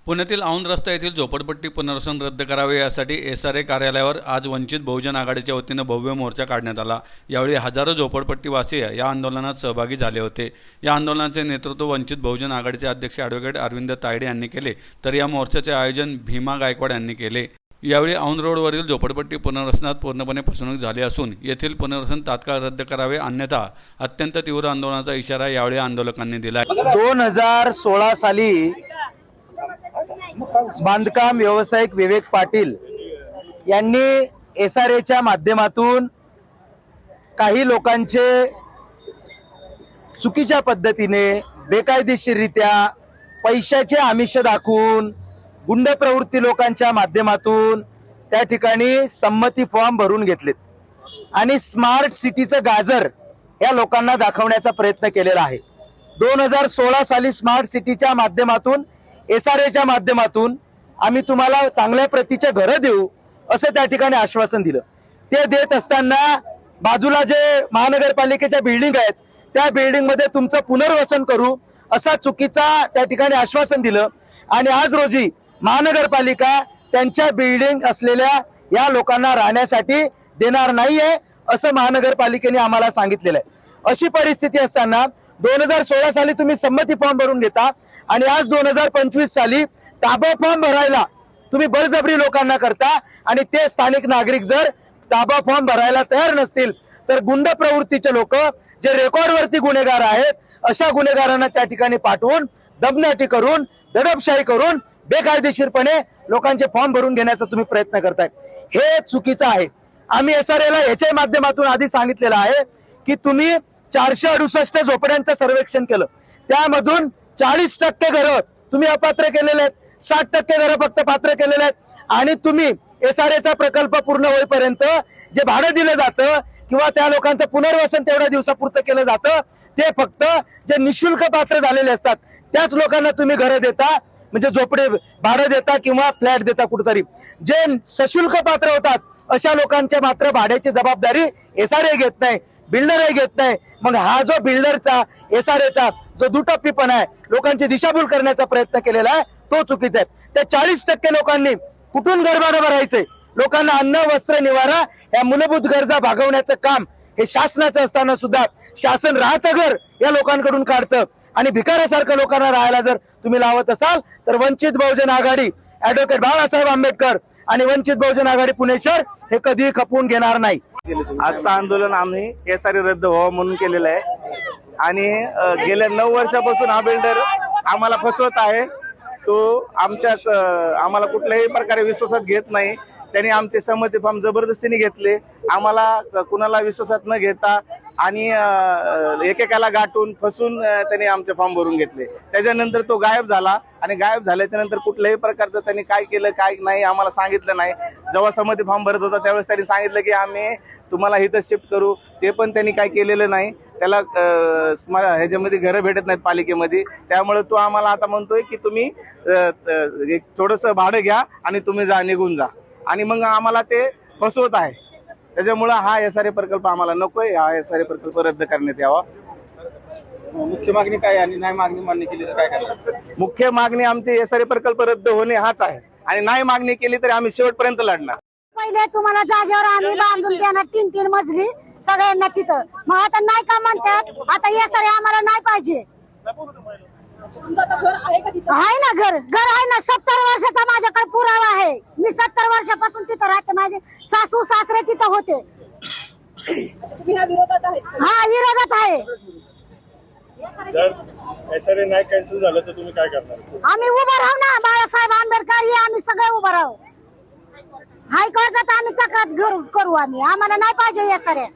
पुण्यातील औंध रस्ता येथील झोपडपट्टी पुनर्वसन रद्द करावे यासाठी SRA कार्यालयावर आज वंचित बहुजन आघाडीच्या वतीने भव्य मोर्चा काढण्यात आला। यावेळी हजारो झोपडपट्टीवासी या आंदोलनात सहभागी झाले होते। या आंदोलनाचे नेतृत्व वंचित बहुजन आघाडीचे अध्यक्ष ॲडव्होकेट अरविंद तायडे यांनी केले, तर या मोर्चाचे आयोजन भीमा गायकवाड यांनी केले। यावेळी औंध रोडवरील झोपडपट्टी पुनर्वसनात पूर्णपणे फसवणूक झाली असून येथील पुनर्वसन तात्काळ रद्द करावे, अन्यथा अत्यंत तीव्र आंदोलनाचा इशारा यावेळी आंदोलकांनी दिला। 2016 साली बांधकाम व्यावसायिक विवेक पाटील यांनी SRAच्या माध्यमातून काही लोकांचे चुकीच्या पद्धतीने बेकायदेशीररित्या पैशाचे आमिष दाखवून गुंड प्रवृत्ती लोकांच्या माध्यमातून त्या ठिकाणी संमती फॉर्म भरून घेतलेत आणि स्मार्ट सिटीचं गाजर या लोकांना दाखवण्याचा प्रयत्न केलेला आहे। 2016 साली स्मार्ट सिटीच्या माध्यमातून SRAच्या माध्यमातून आम्ही तुम्हाला चांगल्या प्रतीचे घरं देऊ असं त्या ठिकाणी आश्वासन दिलं। ते देत असताना बाजूला जे महानगरपालिकेच्या बिल्डिंग आहेत त्या बिल्डिंग मध्ये तुमचं पुनर्वसन करू असा चुकीचा त्या ठिकाणी आश्वासन दिलं आणि आज रोजी महानगरपालिका त्यांच्या बिल्डिंग असलेल्या या लोकांना राहण्यासाठी देणार नाहीये असं महानगरपालिकेने आम्हाला सांगितलेलं आहे। अशी परिस्थिती असताना 2016 साली तुम्ही संमती फॉर्म भरून घेता आणि आज 2025 साली ताबा फॉर्म भरायला तुम्ही बळजबरी लोकांना करता आणि ते स्थानिक नागरिक जर ताबा फॉर्म भरायला तयार नसतील तर गुंड प्रवृत्तीचे लोक जे रेकॉर्डवरती गुन्हेगार आहेत अशा गुन्हेगारांना त्या ठिकाणी पाठवून दमदाटी करून दडपशाही करून बेकायदेशीरपणे लोकांचे फॉर्म भरून घेण्याचा तुम्ही प्रयत्न करताय, हे चुकीचं आहे। आम्ही SRAला याच्या माध्यमातून आधी सांगितलेलं आहे की तुम्ही 468 झोपड्यांचं सर्वेक्षण केलं, त्यामधून 40% घरं तुम्ही अपात्र केलेले आहेत, 60% घरं फक्त पात्र केलेले आहेत आणि तुम्ही SRAचा प्रकल्प पूर्ण होईपर्यंत जे भाडं दिलं जातं किंवा त्या लोकांचं पुनर्वसन तेवढ्या दिवसापुरतं केलं जातं ते फक्त जे निशुल्क पात्र झालेले असतात त्याच लोकांना तुम्ही घरं देता, म्हणजे झोपडे भाडं देता किंवा फ्लॅट देता कुठेतरी। जे सशुल्क पात्र होतात अशा लोकांच्या मात्र भाड्याची जबाबदारी SRA घेत नाही, बिल्डरही घेत नाही। मग हा जो बिल्डरचा SRAचा जो दुटप्पीपणा आहे, लोकांची दिशाभूल करण्याचा प्रयत्न केलेला आहे, तो चुकीचा आहे। त्या 40% लोकांनी कुठून घरभाडं भरायचे, लोकांना अन्न वस्त्र निवारा या मूलभूत गरजा भागवण्याचं काम हे शासनाचं असताना सुद्धा शासन राहतं घर या लोकांकडून काढतं आणि भिकाऱ्यासारखं लोकांना राहायला जर तुम्ही लावत असाल तर वंचित बहुजन आघाडी ॲडव्होकेट बाळासाहेब आंबेडकर आणि वंचित बहुजन आघाडी पुणे शहर हे कधी खपवून घेणार नाही। आजचं आंदोलन आम्ही SRA रद्द व्हावं म्हणून केलेलं आहे आणि गेल्या 9 वर्षापासून हा बिल्डर आम्हाला फसवत आहे। तो आम्हाला कुठल्याही प्रकारे विश्वासात घेत नाही। त्यांनी आमचे संमती फॉर्म जबरदस्तीने घेतले, आम्हाला कुणाला विश्वासात न घेता आणि एकेकाला गाठून फसून त्यांनी आमचे फॉर्म भरून घेतले। त्याच्यानंतर तो गायब झाला आणि गायब झाल्याच्या नंतर कुठल्याही प्रकारचं त्यांनी काय केलं काय नाही आम्हाला सांगितलं नाही। जेव्हा संमती फॉर्म भरत होता त्यावेळेस त्यांनी सांगितलं की आम्ही तुम्हाला इथं शिफ्ट करू, ते पण त्यांनी काय केलेलं नाही। त्याला ह्याच्यामध्ये घरं भेटत नाहीत पालिकेमध्ये, त्यामुळे तो आम्हाला आता म्हणतोय की तुम्ही एक थोडंसं भाडं घ्या आणि तुम्ही निघून जा आणि मग आम्हाला ते फसवत आहे। त्याच्यामुळे हा SRA प्रकल्प आम्हाला नकोय, हा SRA प्रकल्प रद्द करण्यात यावा। मुख्य मागणी काय आणि नाही मागणी मान्य केली तर काय करणार? मुख्य मागणी आमची SRA प्रकल्प रद्द होणे हाच आहे आणि नाही मागणी केली तर आम्ही शेवटपर्यंत लढणार। पहिले तुम्हाला जागेवर आम्ही बांधून देणार 3-3 मजली सगळ्यांना तिथं, मग आता नाही का म्हणतात, आता SRA आम्हाला नाही पाहिजे। आहे ना घर आहे ना, 70 वर्षाचा माझ्याकडे पुरावा आहे। मी 70 वर्षापासून तिथं राहते, माझे सासू सासरे तिथं होते। हा विरोधात आहे। जर SRA नाही कॅन्सल झालं तर तुम्ही काय करणार? आम्ही उभं राहू ना, बाळासाहेब आंबेडकर हे आम्ही सगळे उभं राहू। हायकोर्टात आम्ही तक्रार करू, आम्हाला नाही पाहिजे SRA।